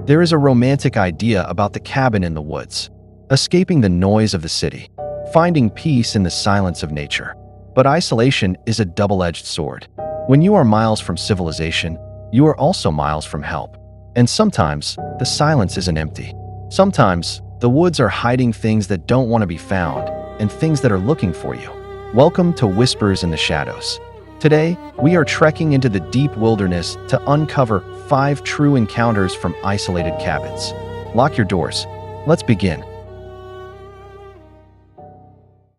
There is a romantic idea about the cabin in the woods, escaping the noise of the city, finding peace in the silence of nature. But isolation is a double-edged sword. When you are miles from civilization, you are also miles from help. And sometimes, the silence isn't empty. Sometimes, the woods are hiding things that don't want to be found, and things that are looking for you. Welcome to Whispers in the Shadows. Today, we are trekking into the deep wilderness to uncover 5 true encounters from isolated cabins. Lock your doors. Let's begin.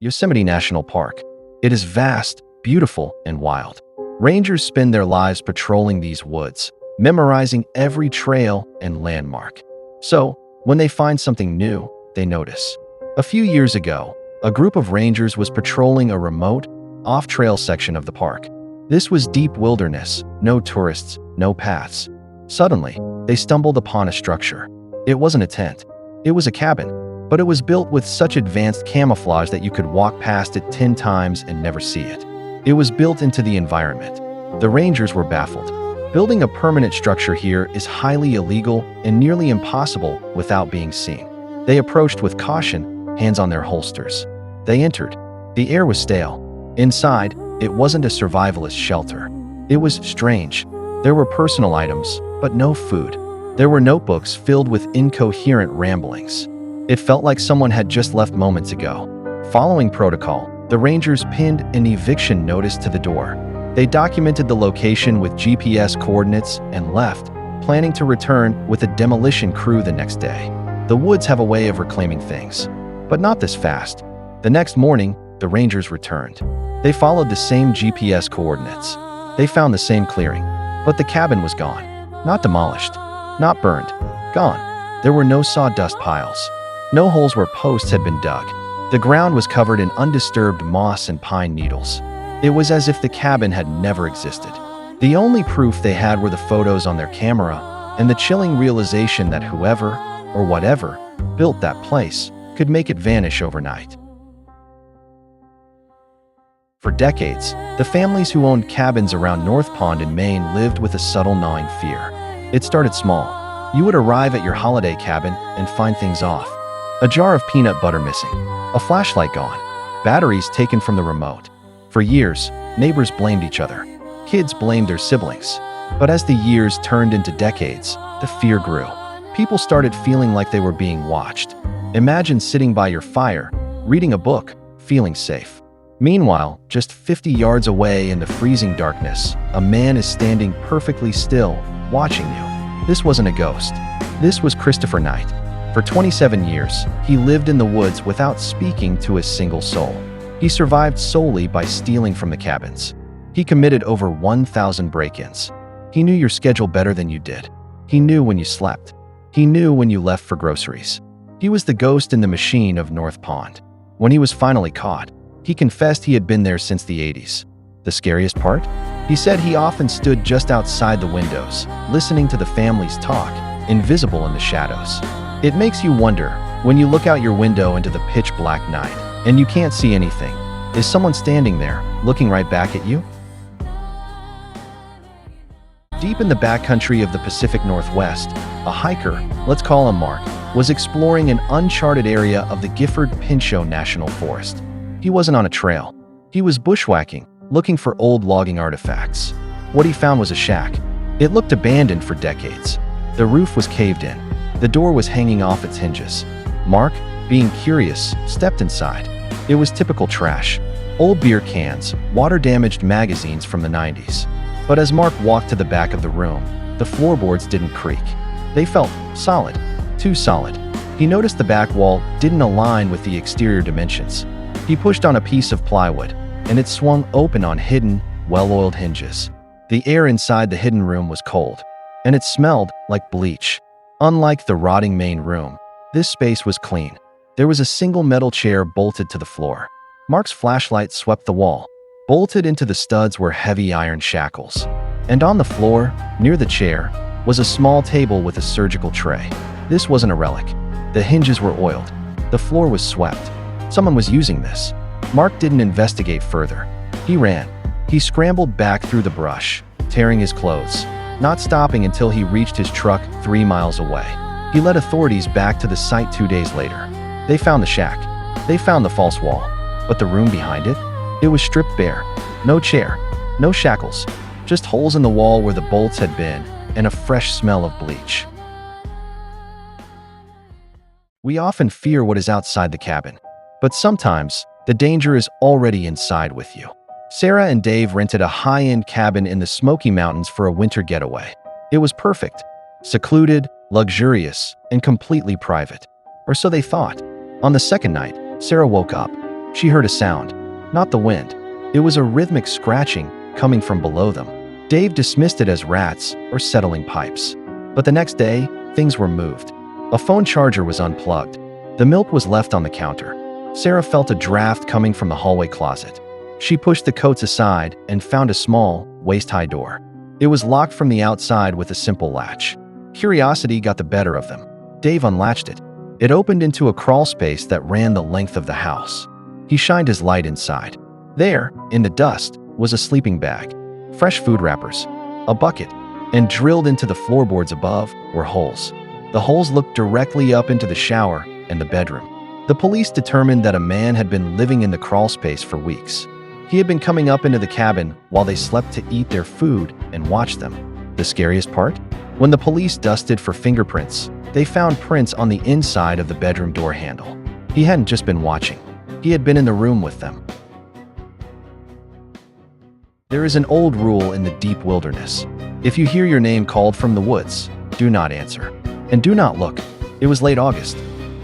Yosemite National Park. It is vast, beautiful, and wild. Rangers spend their lives patrolling these woods, memorizing every trail and landmark. So, when they find something new, they notice. A few years ago, a group of rangers was patrolling a remote, off-trail section of the park. This was deep wilderness, no tourists, no paths. Suddenly, they stumbled upon a structure. It wasn't a tent. It was a cabin, but it was built with such advanced camouflage that you could walk past it 10 times and never see it. It was built into the environment. The rangers were baffled. Building a permanent structure here is highly illegal and nearly impossible without being seen. They approached with caution, hands on their holsters. They entered. The air was stale. Inside, it wasn't a survivalist shelter. It was strange. There were personal items, but no food. There were notebooks filled with incoherent ramblings. It felt like someone had just left moments ago. Following protocol, the rangers pinned an eviction notice to the door. They documented the location with GPS coordinates and left, planning to return with a demolition crew the next day. The woods have a way of reclaiming things, but not this fast. The next morning, the rangers returned. They followed the same GPS coordinates. They found the same clearing, but the cabin was gone. Not demolished, not burned, gone. There were no sawdust piles. No holes where posts had been dug. The ground was covered in undisturbed moss and pine needles. It was as if the cabin had never existed. The only proof they had were the photos on their camera and the chilling realization that whoever, or whatever, built that place could make it vanish overnight. For decades, the families who owned cabins around North Pond in Maine lived with a subtle gnawing fear. It started small. You would arrive at your holiday cabin and find things off. A jar of peanut butter missing, a flashlight gone, batteries taken from the remote. For years, neighbors blamed each other. Kids blamed their siblings. But as the years turned into decades, the fear grew. People started feeling like they were being watched. Imagine sitting by your fire, reading a book, feeling safe. Meanwhile, just 50 yards away in the freezing darkness, a man is standing perfectly still, watching you. This wasn't a ghost. This was Christopher Knight. For 27 years, he lived in the woods without speaking to a single soul. He survived solely by stealing from the cabins. He committed over 1,000 break-ins. He knew your schedule better than you did. He knew when you slept. He knew when you left for groceries. He was the ghost in the machine of North Pond. When he was finally caught, he confessed he had been there since the 80s. The scariest part? He said he often stood just outside the windows, listening to the families talk, invisible in the shadows. It makes you wonder, when you look out your window into the pitch-black night, and you can't see anything, is someone standing there, looking right back at you? Deep in the backcountry of the Pacific Northwest, a hiker, let's call him Mark, was exploring an uncharted area of the Gifford-Pinchot National Forest. He wasn't on a trail. He was bushwhacking, looking for old logging artifacts. What he found was a shack. It looked abandoned for decades. The roof was caved in. The door was hanging off its hinges. Mark, being curious, stepped inside. It was typical trash. Old beer cans, water-damaged magazines from the 90s. But as Mark walked to the back of the room, the floorboards didn't creak. They felt solid, too solid. He noticed the back wall didn't align with the exterior dimensions. He pushed on a piece of plywood, and it swung open on hidden, well-oiled hinges. The air inside the hidden room was cold, and it smelled like bleach. Unlike the rotting main room, this space was clean. There was a single metal chair bolted to the floor. Mark's flashlight swept the wall. Bolted into the studs were heavy iron shackles. And on the floor, near the chair, was a small table with a surgical tray. This wasn't a relic. The hinges were oiled. The floor was swept. Someone was using this. Mark didn't investigate further. He ran. He scrambled back through the brush, tearing his clothes. not stopping until he reached his truck 3 miles away. He led authorities back to the site 2 days later. They found the shack. They found the false wall. But the room behind it? It was stripped bare. No chair, no shackles, just holes in the wall where the bolts had been, and a fresh smell of bleach. We often fear what is outside the cabin, but sometimes the danger is already inside with you. Sarah and Dave rented a high-end cabin in the Smoky Mountains for a winter getaway. It was perfect, secluded, luxurious, and completely private. Or so they thought. On the second night, Sarah woke up. She heard a sound, not the wind. It was a rhythmic scratching coming from below them. Dave dismissed it as rats or settling pipes. But the next day, things were moved. A phone charger was unplugged. The milk was left on the counter. Sarah felt a draft coming from the hallway closet. She pushed the coats aside and found a small, waist-high door. It was locked from the outside with a simple latch. Curiosity got the better of them. Dave unlatched it. It opened into a crawlspace that ran the length of the house. He shined his light inside. There, in the dust, was a sleeping bag, fresh food wrappers, a bucket, and drilled into the floorboards above were holes. The holes looked directly up into the shower and the bedroom. The police determined that a man had been living in the crawlspace for weeks. He had been coming up into the cabin while they slept to eat their food and watch them. The scariest part? When the police dusted for fingerprints, they found prints on the inside of the bedroom door handle. He hadn't just been watching. He had been in the room with them. There is an old rule in the deep wilderness. If you hear your name called from the woods, do not answer. And do not look. It was late August.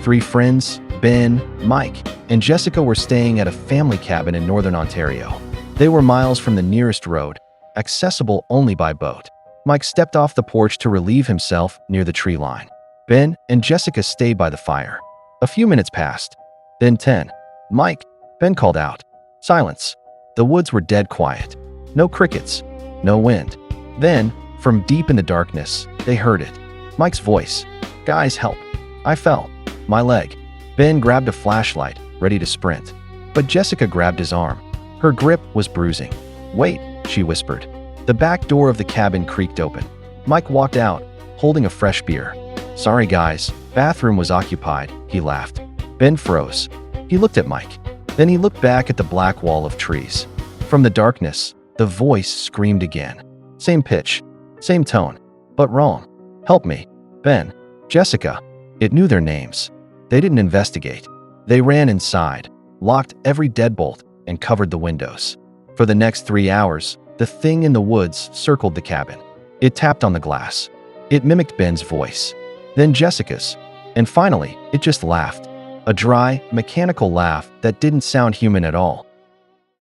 3 friends, Ben, Mike, and Jessica were staying at a family cabin in northern Ontario. They were miles from the nearest road, accessible only by boat. Mike stepped off the porch to relieve himself near the tree line. Ben and Jessica stayed by the fire. A few minutes passed. Then 10. Mike, Ben called out. Silence. The woods were dead quiet. No crickets. No wind. Then, from deep in the darkness, they heard it. Mike's voice. Guys, help. I fell. My leg. Ben grabbed a flashlight, ready to sprint. But Jessica grabbed his arm. Her grip was bruising. Wait, she whispered. The back door of the cabin creaked open. Mike walked out, holding a fresh beer. Sorry guys, bathroom was occupied, he laughed. Ben froze. He looked at Mike. Then he looked back at the black wall of trees. From the darkness, the voice screamed again. Same pitch, same tone, but wrong. Help me. Ben. Jessica. It knew their names. They didn't investigate. They ran inside, locked every deadbolt, and covered the windows. For the next 3 hours, the thing in the woods circled the cabin. It tapped on the glass. It mimicked Ben's voice. Then Jessica's. And finally, it just laughed. A dry, mechanical laugh that didn't sound human at all.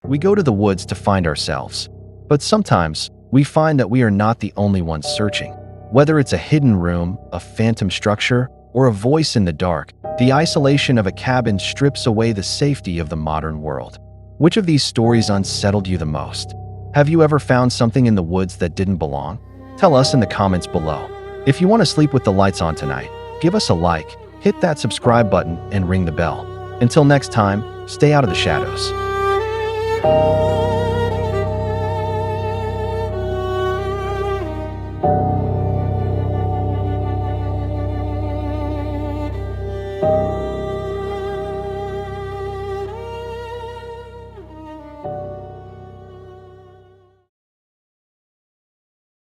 We go to the woods to find ourselves. But sometimes, we find that we are not the only ones searching. Whether it's a hidden room, a phantom structure, or a voice in the dark, the isolation of a cabin strips away the safety of the modern world. Which of these stories unsettled you the most? Have you ever found something in the woods that didn't belong? Tell us in the comments below. If you want to sleep with the lights on tonight, give us a like, hit that subscribe button, and ring the bell. Until next time, stay out of the shadows.